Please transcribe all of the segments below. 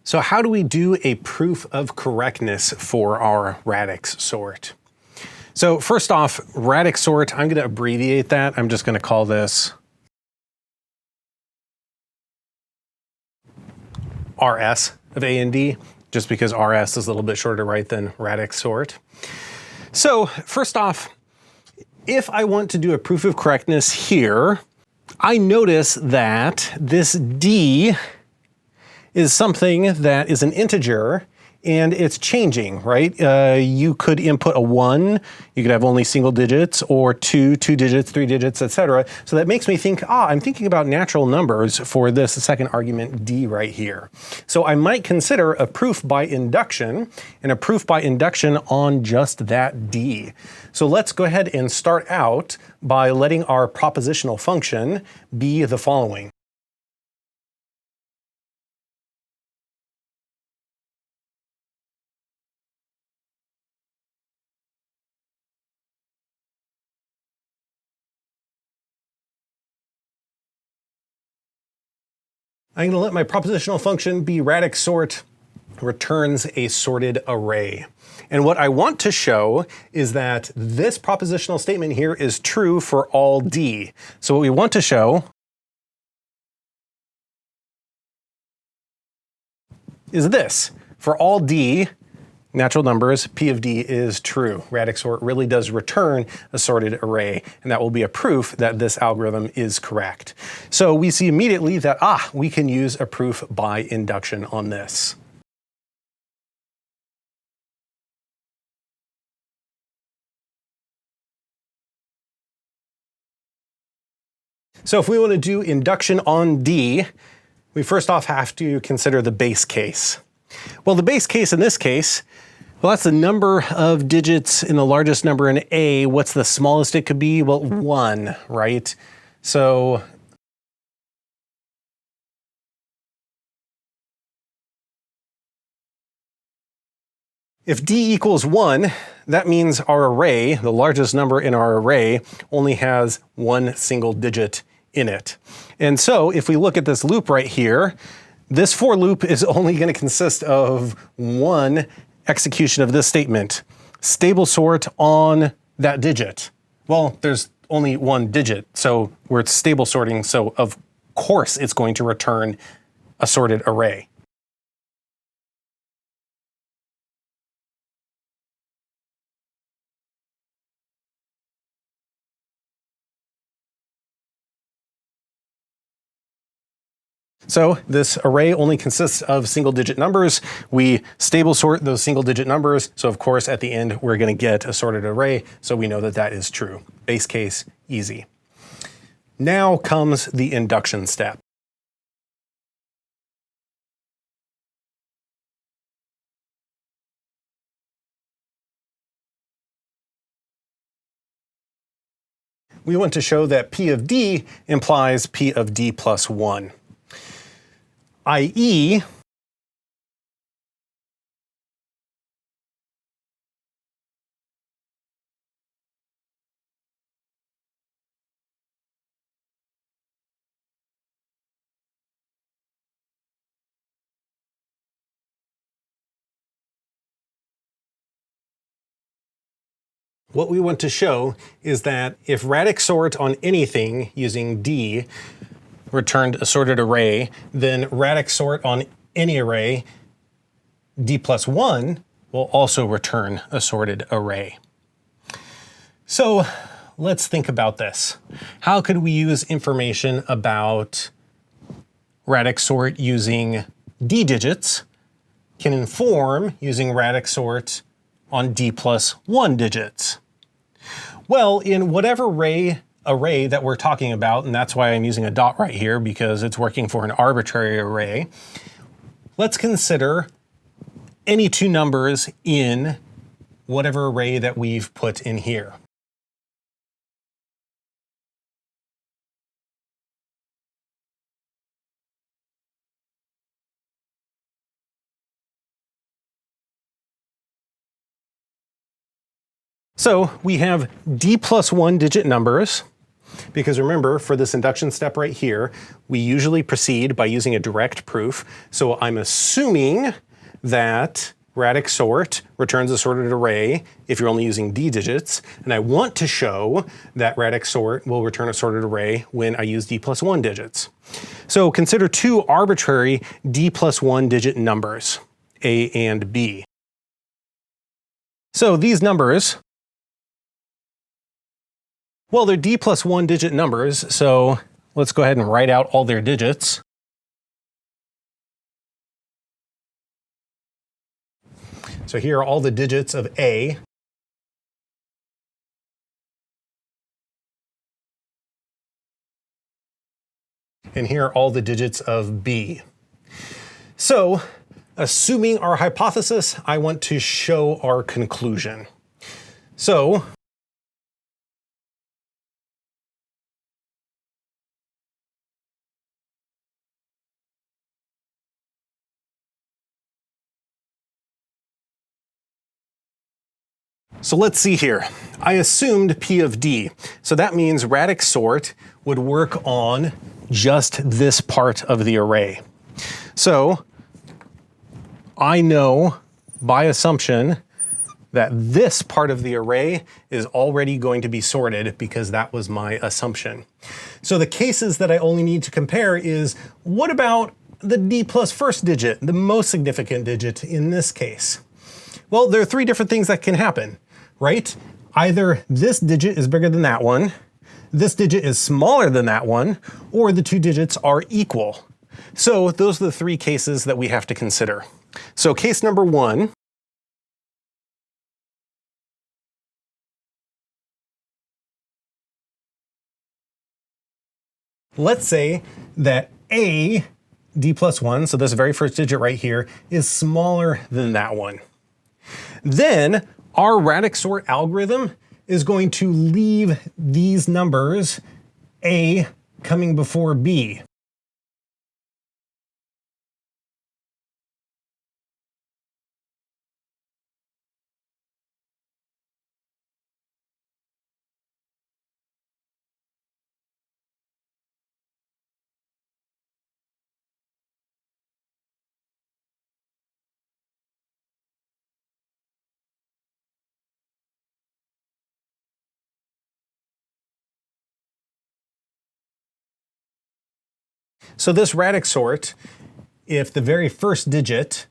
So how do we do a proof of correctness for our radix sort? So first off, radix sort, I'm going to abbreviate that. I'm just going to call this RS of A and D, just because RS is a little bit shorter to write than radix sort. So first off, if I want to do a proof of correctness here, I notice that this D is something that is an integer and it's changing, right? You could input a 1, you could have only single digits, or 2 digits, 3 digits, etc. So that makes me think, I'm thinking about natural numbers for this second argument D right here. So I might consider a proof by induction, and a proof by induction on just that D. So let's go ahead and start out by letting our propositional function be the following. I'm going to let my propositional function be radix sort returns a sorted array. And what I want to show is that this propositional statement here is true for all D. So what we want to show is this. For all D, natural numbers, P of D is true. Radix sort really does return a sorted array, and that will be a proof that this algorithm is correct. So we see immediately that, we can use a proof by induction on this. So if we want to do induction on D, we first off have to consider the base case. Well, the base case in this case, well, that's the number of digits in the largest number in A. What's the smallest it could be? Well, 1, right? So if D equals 1, that means our array, the largest number in our array, only has one single digit in it. And so if we look at this loop right here, this for loop is only going to consist of one execution of this statement. Stable sort on that digit. Well, there's only one digit, so we're stable sorting, so of course it's going to return a sorted array. So this array only consists of single-digit numbers. We stable sort those single-digit numbers. So of course, at the end, we're going to get a sorted array. So we know that that is true. Base case, easy. Now comes the induction step. We want to show that P of D implies P of D plus 1. i.e., what we want to show is that if radix sort on anything using D returned a sorted array, then radix sort on any array, D plus 1, will also return a sorted array. So let's think about this. How could we use information about radix sort using D digits can inform using radix sort on D plus 1 digits? Well, in whatever array that we're talking about, and that's why I'm using a dot right here because it's working for an arbitrary array, let's consider any two numbers in whatever array that we've put in here. So we have D plus 1 digit numbers. Because remember, for this induction step right here, we usually proceed by using a direct proof. So I'm assuming that radix sort returns a sorted array if you're only using d digits, and I want to show that radix sort will return a sorted array when I use d+1 digits. So consider two arbitrary d+1 digit numbers, a and b. So these numbers, well, they're d+1 digit numbers, so let's go ahead and write out all their digits. So here are all the digits of A. And here are all the digits of B. So, assuming our hypothesis, I want to show our conclusion. So, let's see here. I assumed P of D. So that means radix sort would work on just this part of the array. So I know by assumption that this part of the array is already going to be sorted because that was my assumption. So the cases that I only need to compare is, what about the d plus first digit, the most significant digit in this case? Well, there are three different things that can happen, right? Either this digit is bigger than that one, this digit is smaller than that one, or the two digits are equal. So those are the three cases that we have to consider. So case number one, let's say that a d+1, so this very first digit right here, is smaller than that one. Then our radix sort algorithm is going to leave these numbers, a coming before b. So this radix sort, if the very first digit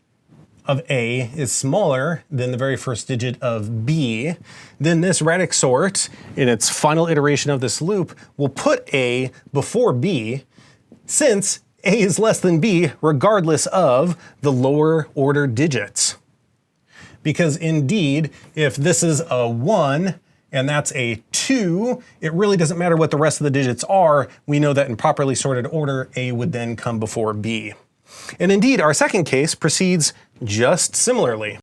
of A is smaller than the very first digit of B, then this radix sort, in its final iteration of this loop, will put A before B, since A is less than B regardless of the lower order digits. Because indeed, if this is a 1, and that's a 2, it really doesn't matter what the rest of the digits are. We know that in properly sorted order, A would then come before B. And indeed, our second case proceeds just similarly.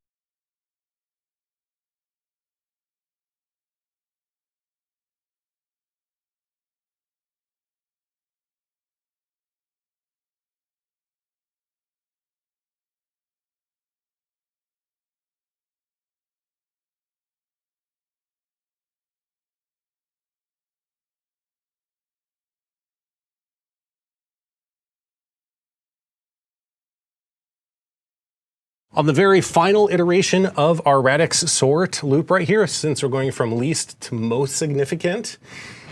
On the very final iteration of our radix sort loop right here, since we're going from least to most significant,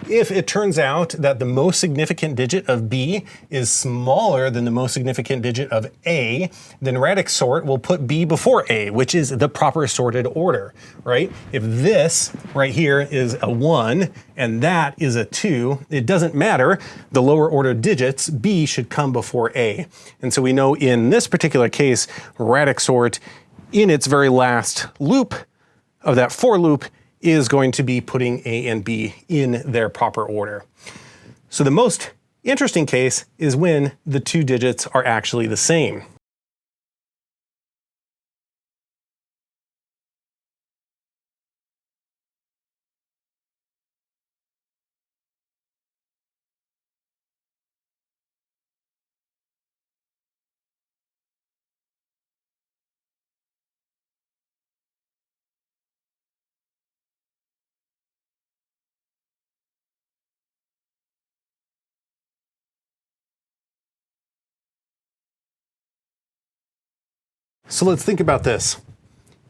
if it turns out that the most significant digit of B is smaller than the most significant digit of A, then radix sort will put B before A, which is the proper sorted order, right? If this right here is a 1 and that is a 2, it doesn't matter. The lower order digits, B should come before A. And so we know in this particular case, radix sort in its very last loop of that for loop is going to be putting A and B in their proper order. So the most interesting case is when the two digits are actually the same. So let's think about this.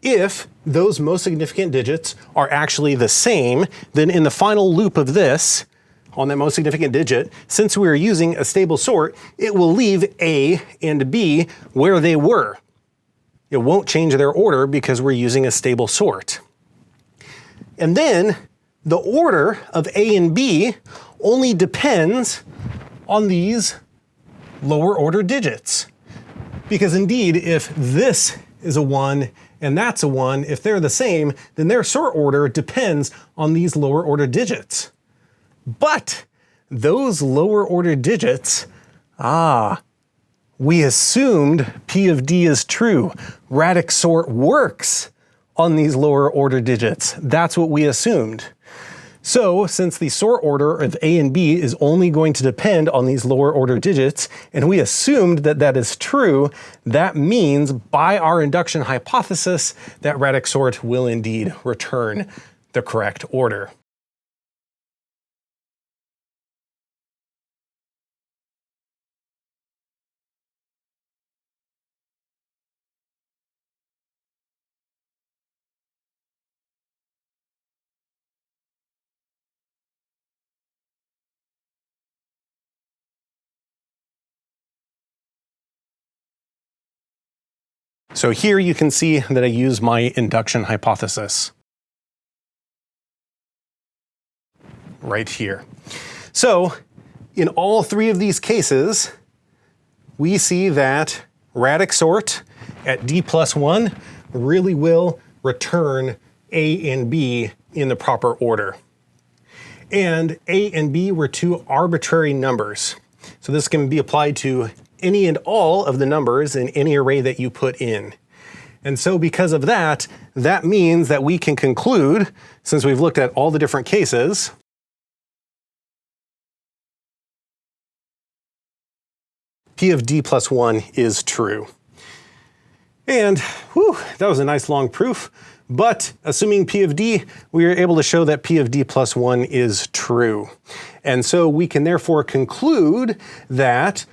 If those most significant digits are actually the same, then in the final loop of this, on that most significant digit, since we're using a stable sort, it will leave A and B where they were. It won't change their order because we're using a stable sort. And then the order of A and B only depends on these lower order digits. Because indeed, if this is a 1 and that's a 1, if they're the same, then their sort order depends on these lower order digits. But those lower order digits, we assumed P of D is true. Radix sort works on these lower order digits. That's what we assumed. So since the sort order of A and B is only going to depend on these lower order digits, and we assumed that that is true, that means by our induction hypothesis that radix sort will indeed return the correct order. So here you can see that I use my induction hypothesis. Right here. So in all three of these cases, we see that radix sort at D plus 1 really will return A and B in the proper order. And A and B were two arbitrary numbers. So this can be applied to any and all of the numbers in any array that you put in. And so because of that, that means that we can conclude, since we've looked at all the different cases, P of D plus 1 is true. And that was a nice long proof. But assuming P of D, we are able to show that P of D plus 1 is true. And so we can therefore conclude that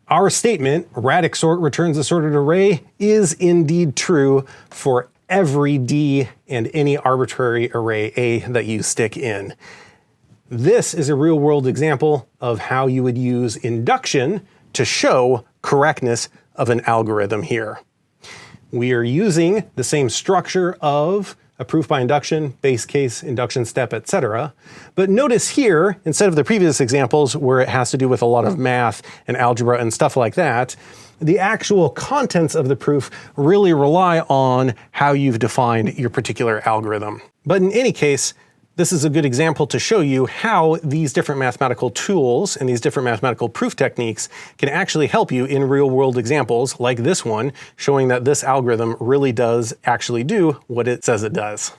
our statement, radix sort returns a sorted array, is indeed true for every D and any arbitrary array A that you stick in. This is a real-world example of how you would use induction to show correctness of an algorithm here. We are using the same structure of a proof by induction, base case, induction step, etc. But notice here, instead of the previous examples where it has to do with a lot of math and algebra and stuff like that, the actual contents of the proof really rely on how you've defined your particular algorithm. But in any case, this is a good example to show you how these different mathematical tools and these different mathematical proof techniques can actually help you in real-world examples like this one, showing that this algorithm really does actually do what it says it does.